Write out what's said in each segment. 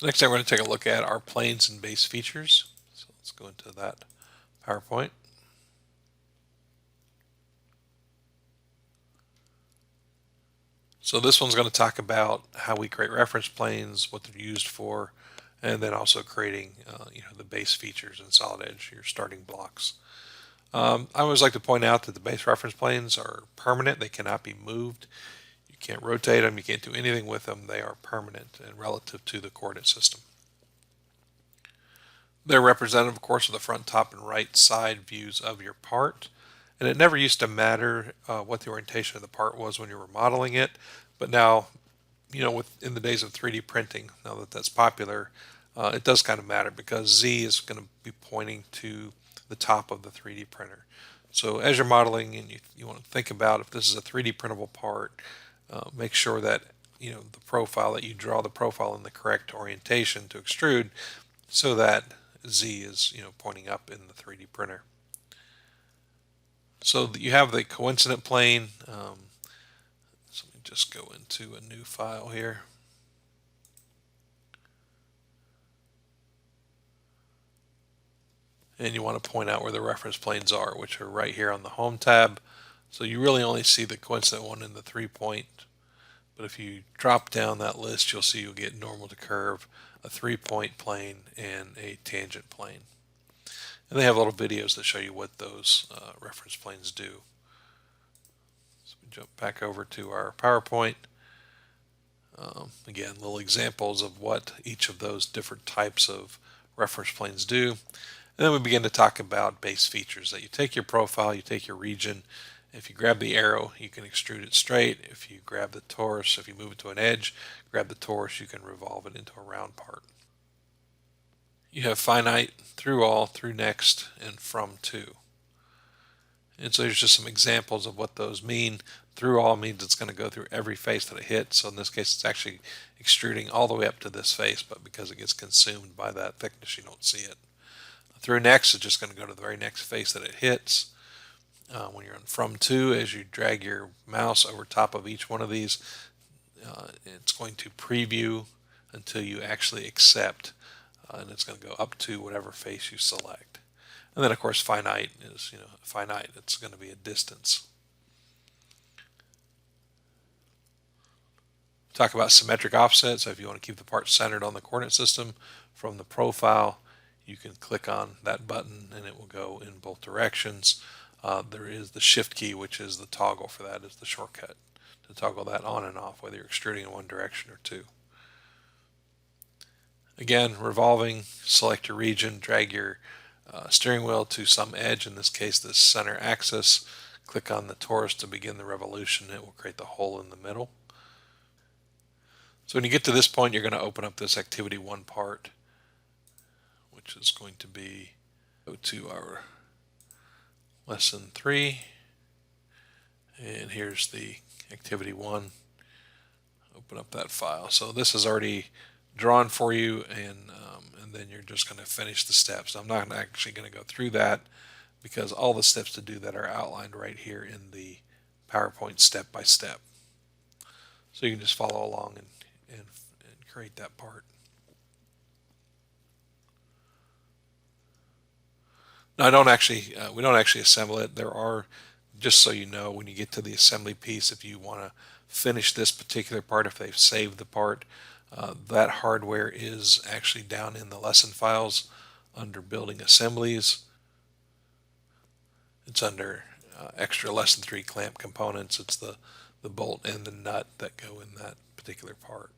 Next time we're going to take a look at our planes and base features. So let's go into that PowerPoint. So this one's going to talk about how we create reference planes, what they're used for, and then also creating the base features in Solid Edge, your starting blocks. I always like to point out that the base reference planes are permanent. They cannot be moved. You can't rotate them. You can't do anything with them. They are permanent and relative to the coordinate system. They're representative, of course, of the front, top, and right side views of your part. And it never used to matter what the orientation of the part was when you were modeling it. But now, in the days of 3D printing, now that that's popular, it does kind of matter because Z is going to be pointing to the top of the 3D printer. So as you're modeling and you want to think about if this is a 3D printable part, make sure that the profile that you draw the profile in the correct orientation to extrude so that Z is pointing up in the 3D printer. So you have the coincident plane. So let me just go into a new file here. And you want to point out where the reference planes are, which are right here on the Home tab. So you really only see the coincident one in the 3-point. But if you drop down that list, you'll see you'll get normal to curve, a 3-point plane, and a tangent plane. And they have little videos that show you what those reference planes do. So we jump back over to our PowerPoint. Again, little examples of what each of those different types of reference planes do. And then we begin to talk about base features that you take your profile, you take your region. If you grab the arrow, you can extrude it straight. If you grab the torus, if you move it to an edge, grab the torus, you can revolve it into a round part. You have finite, through all, through next, and from to. And so there's just some examples of what those mean. Through all means it's going to go through every face that it hits. So in this case, it's actually extruding all the way up to this face, but because it gets consumed by that thickness, you don't see it. Through next is just going to go to the very next face that it hits. When you're on from to, as you drag your mouse over top of each one of these, it's going to preview until you actually accept, and it's going to go up to whatever face you select. And then, of course, finite is, finite. It's going to be a distance. Talk about symmetric offset. So if you want to keep the part centered on the coordinate system from the profile, you can click on that button and it will go in both directions. There is the shift key, which is the toggle for that, is the shortcut to toggle that on and off, whether you're extruding in one direction or two. Again, revolving, select your region, drag your steering wheel to some edge, in this case the center axis. Click on the torus to begin the revolution. It will create the hole in the middle. So when you get to this point, you're going to open up this activity 1 part, which is going to be, go to our lesson 3, and here's the activity 1. Open up that file. So this is already drawn for you, and then you're just going to finish the steps. I'm not actually going to go through that because all the steps to do that are outlined right here in the PowerPoint step by step. So you can just follow along and create that part. Now, we don't actually assemble it. There are, just so you know, when you get to the assembly piece, if you want to finish this particular part, if they've saved the part, that hardware is actually down in the lesson files under building assemblies. It's under extra lesson 3 clamp components. It's the bolt and the nut that go in that particular part,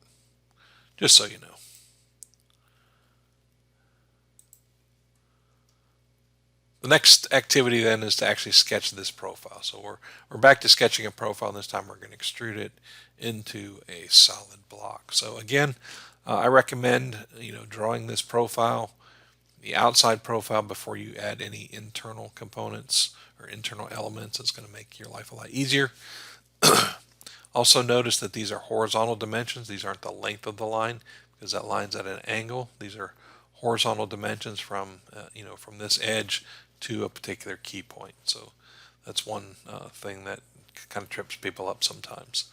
just so you know. The next activity then is to actually sketch this profile. So we're back to sketching a profile, and this time we're going to extrude it into a solid block. So again, I recommend drawing this profile, the outside profile, before you add any internal components or internal elements. It's going to make your life a lot easier. Also notice that these are horizontal dimensions. These aren't the length of the line because that line's at an angle. These are horizontal dimensions from from this edge to a particular key point. So that's one thing that kind of trips people up sometimes.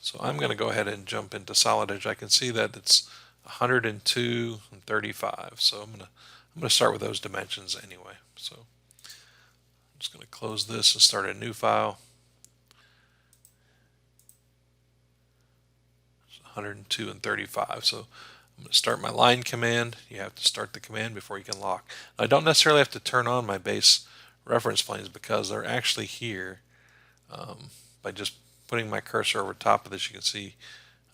So I'm going to go ahead and jump into Solid Edge. I can see that it's 102 and 35. So I'm going to start with those dimensions anyway. So I'm just going to close this and start a new file. 102 and 35. So I'm going to start my line command. You have to start the command before you can lock. Now, I don't necessarily have to turn on my base reference planes because they're actually here. By just putting my cursor over top of this, you can see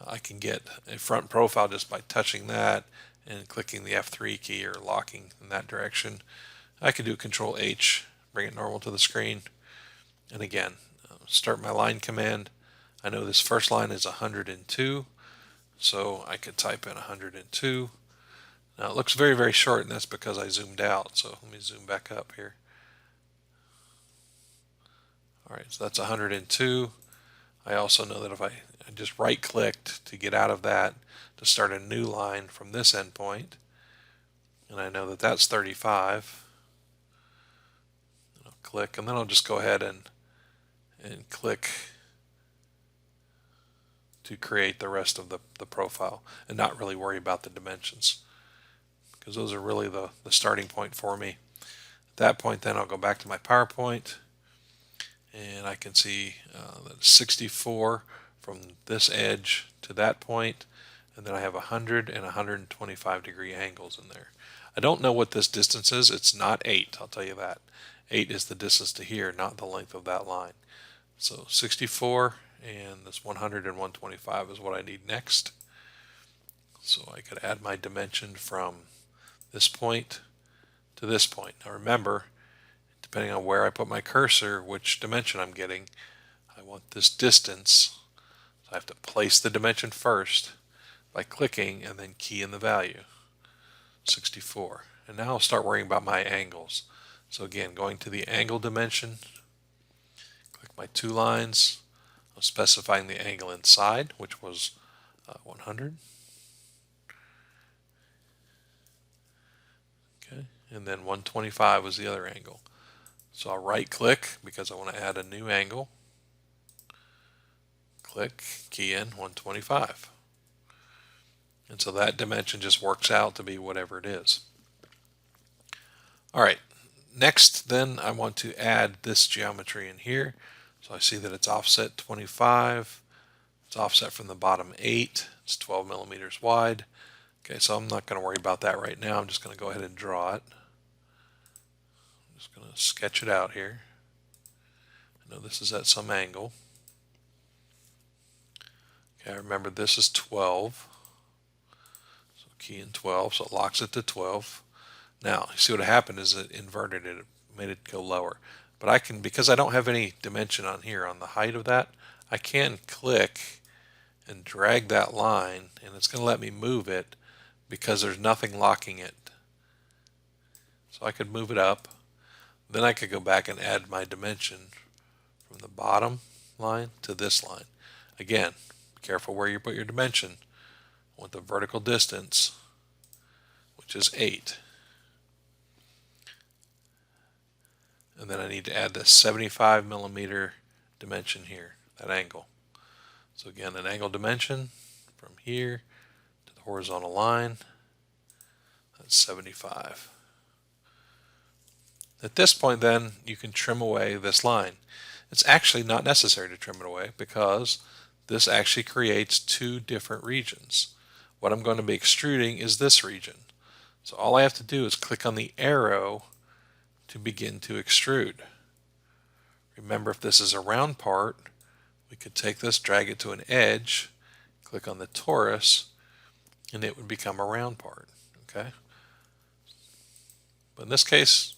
I can get a front profile just by touching that and clicking the F3 key or locking in that direction. I can do Control H, bring it normal to the screen, and again, start my line command. I know this first line is 102, so I could type in 102. Now it looks very, very short, and that's because I zoomed out. So let me zoom back up here. All right, so that's 102. I also know that if I just right-clicked to get out of that to start a new line from this endpoint, and I know that that's 35. I'll click, and then I'll just go ahead and click to create the rest of the profile and not really worry about the dimensions, because those are really the starting point for me. At that point, then I'll go back to my PowerPoint, and I can see that 64 from this edge to that point, and then I have 100 and 125 degree angles in there. I don't know what this distance is. It's not 8, I'll tell you that. 8 is the distance to here, not the length of that line. So 64 and this 100 and 125 is what I need next. So I could add my dimension from this point to this point. Now remember, depending on where I put my cursor, which dimension I'm getting, I want this distance. So I have to place the dimension first by clicking and then key in the value, 64. And now I'll start worrying about my angles. So again, going to the angle dimension, click my two lines, I'm specifying the angle inside, which was 100. Okay, and then 125 was the other angle. So I'll right click because I want to add a new angle. Click, key in 125. And so that dimension just works out to be whatever it is. All right, next then I want to add this geometry in here. So I see that it's offset 25. It's offset from the bottom 8. It's 12 millimeters wide. Okay, so I'm not going to worry about that right now. I'm just going to go ahead and draw it. I'm just going to sketch it out here. I know this is at some angle. Okay, remember this is 12. So key in 12, so it locks it to 12. Now, you see what happened is it inverted it, made it go lower. But I can, because I don't have any dimension on here on the height of that, I can click and drag that line, and it's going to let me move it because there's nothing locking it. So I could move it up. Then I could go back and add my dimension from the bottom line to this line. Again, be careful where you put your dimension. I want the vertical distance, which is 8. And then I need to add the 75 millimeter dimension here, that angle. So again, an angle dimension from here to the horizontal line, that's 75. At this point then, you can trim away this line. It's actually not necessary to trim it away because this actually creates two different regions. What I'm going to be extruding is this region. So all I have to do is click on the arrow to begin to extrude. Remember, if this is a round part, we could take this, drag it to an edge, click on the torus, and it would become a round part. Okay? But in this case,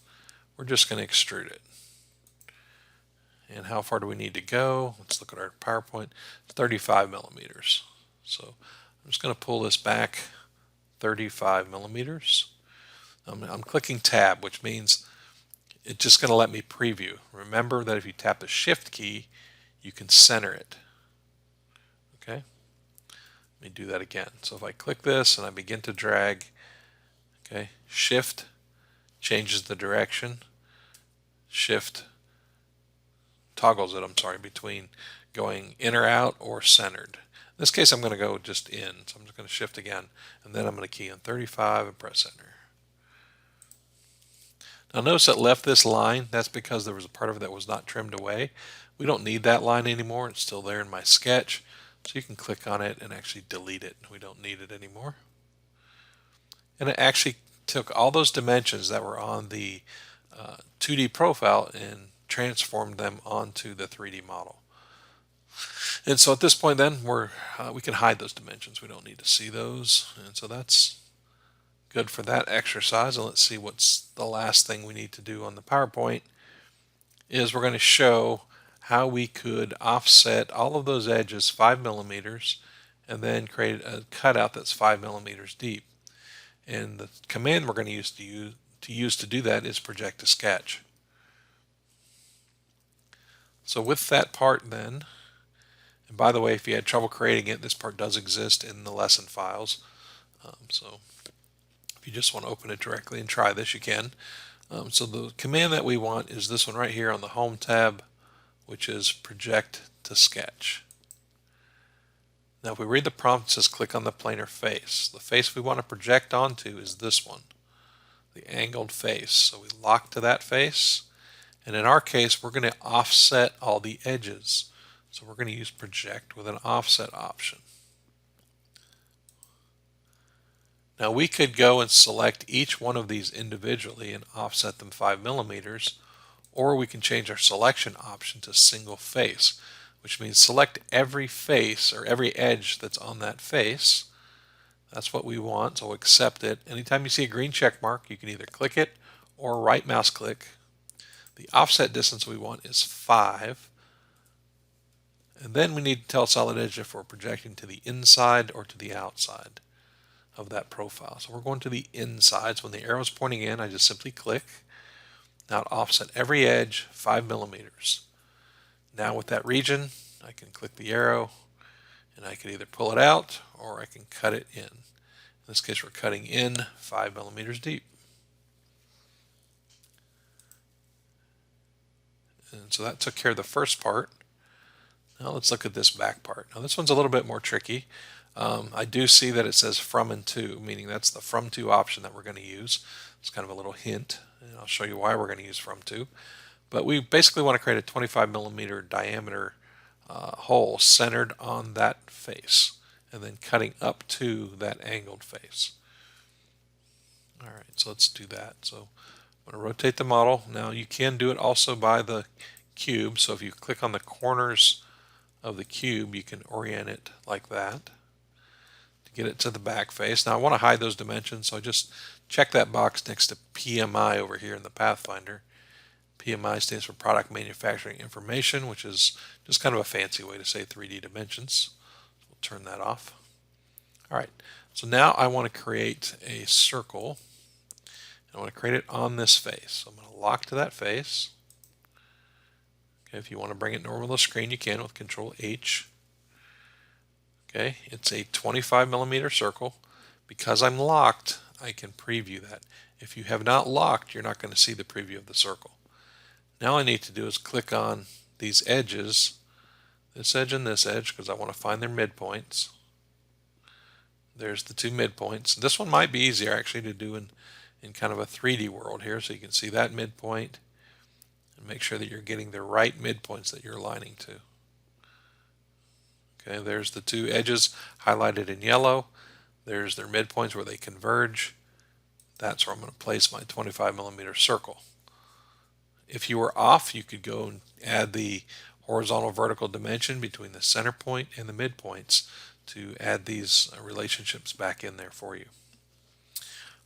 we're just going to extrude it. And how far do we need to go? Let's look at our PowerPoint. 35 millimeters. So I'm just going to pull this back 35 millimeters. I'm clicking tab, which means it's just going to let me preview. Remember that if you tap the shift key, you can center it. Okay? Let me do that again. So if I click this and I begin to drag, okay, shift changes the direction. Shift toggles it, between going in or out or centered. this case, I'm going to go just in. So I'm just going to shift again, and then I'm going to key in 35 and press enter. Now notice it left this line. That's because there was a part of it that was not trimmed away. We don't need that line anymore. It's still there in my sketch. So you can click on it and actually delete it. We don't need it anymore. And it actually took all those dimensions that were on the 2D profile and transformed them onto the 3D model. And so at this point then we can hide those dimensions. We don't need to see those. And so that's good for that exercise. And let's see what's the last thing we need to do on the PowerPoint is we're going to show how we could offset all of those edges 5 millimeters and then create a cutout that's 5 millimeters deep. And the command we're going to use to do that is project to sketch. So with that part then, and by the way, if you had trouble creating it, this part does exist in the lesson files. So if you just want to open it directly and try this, you can. So the command that we want is this one right here on the Home tab, which is project to sketch. Now if we read the prompt, it says click on the planar face. The face we want to project onto is this one, the angled face. So we lock to that face, and in our case we're going to offset all the edges. So we're going to use project with an offset option. Now we could go and select each one of these individually and offset them 5 millimeters, or we can change our selection option to single face, which means select every face or every edge that's on that face. That's what we want, so we'll accept it. Anytime you see a green check mark, you can either click it or right mouse click. The offset distance we want is 5. And then we need to tell Solid Edge if we're projecting to the inside or to the outside of that profile. So we're going to the inside. So when the arrow is pointing in, I just simply click. Now offset every edge 5 millimeters. Now with that region, I can click the arrow and I can either pull it out or I can cut it in. In this case, we're cutting in 5 millimeters deep. And so that took care of the first part. Now let's look at this back part. Now this one's a little bit more tricky. I do see that it says from and to, meaning that's the from to option that we're going to use. It's kind of a little hint, and I'll show you why we're going to use from to. But we basically want to create a 25 millimeter diameter hole centered on that face and then cutting up to that angled face. All right, so let's do that. So I'm going to rotate the model. Now you can do it also by the cube. So if you click on the corners of the cube, you can orient it like that to get it to the back face. Now I want to hide those dimensions, so I just check that box next to PMI over here in the Pathfinder. PMI stands for Product Manufacturing Information, which is just kind of a fancy way to say 3D dimensions. We'll turn that off. All right, so now I want to create a circle. I want to create it on this face. So I'm going to lock to that face. Okay, if you want to bring it normal to the screen, you can with Control H. Okay, it's a 25 millimeter circle. Because I'm locked, I can preview that. If you have not locked, you're not going to see the preview of the circle. Now all I need to do is click on these edges, this edge and this edge, because I want to find their midpoints. There's the two midpoints. This one might be easier actually to do in kind of a 3D world here, so you can see that midpoint and make sure that you're getting the right midpoints that you're aligning to. Okay, there's the two edges highlighted in yellow. There's their midpoints where they converge. That's where I'm going to place my 25 millimeter circle. If you were off, you could go and add the horizontal vertical dimension between the center point and the midpoints to add these relationships back in there for you.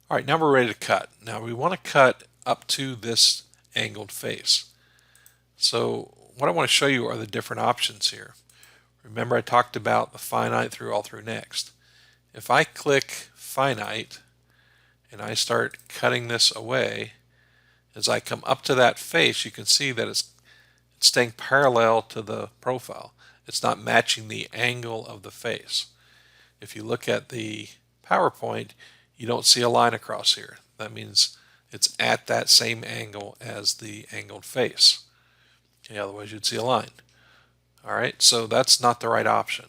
All right, now we're ready to cut. Now we want to cut up to this angled face. So what I want to show you are the different options here. Remember I talked about the finite through, all through, next. If I click finite and I start cutting this away, as I come up to that face, you can see that it's staying parallel to the profile. It's not matching the angle of the face. If you look at the PowerPoint, you don't see a line across here. That means it's at that same angle as the angled face. Okay, otherwise you'd see a line. All right, so that's not the right option.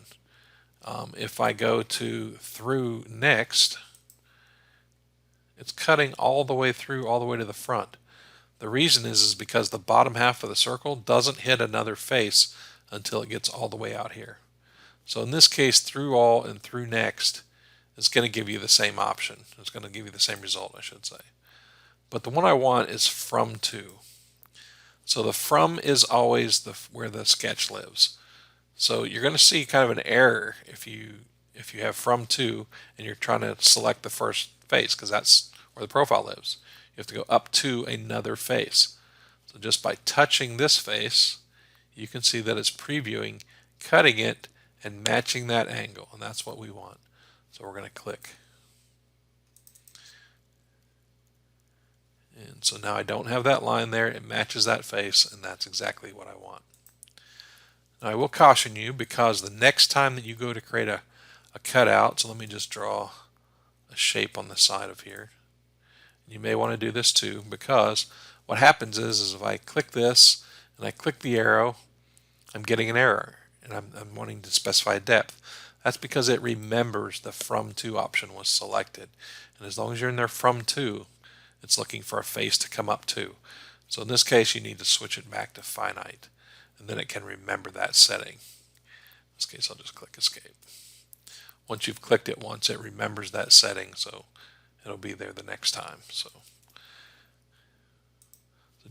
If I go to through next, it's cutting all the way through, all the way to the front. The reason is because the bottom half of the circle doesn't hit another face until it gets all the way out here. So in this case, through all and through next is going to give you the same option. It's going to give you the same result, I should say. But the one I want is from to. So the from is always where the sketch lives. So you're going to see kind of an error if you have from to and you're trying to select the first face, because that's where the profile lives. You have to go up to another face. So just by touching this face, you can see that it's previewing, cutting it, and matching that angle, and that's what we want. So we're going to click. And so now I don't have that line there. It matches that face, and that's exactly what I want. Now I will caution you, because the next time that you go to create a cutout, so let me just draw a shape on the side of here. You may want to do this too, because what happens is if I click this and I click the arrow, I'm getting an error, and I'm wanting to specify depth. That's because it remembers the from to option was selected. And as long as you're in there from to, it's looking for a face to come up to. So in this case, you need to switch it back to finite, and then it can remember that setting. In this case, I'll just click escape. Once you've clicked it once, it remembers that setting, so it'll be there the next time. So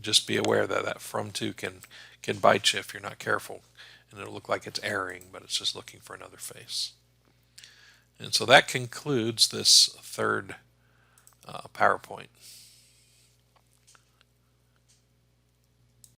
just be aware that that from to can bite you if you're not careful, and it'll look like it's erroring, but it's just looking for another face. And so that concludes this third PowerPoint.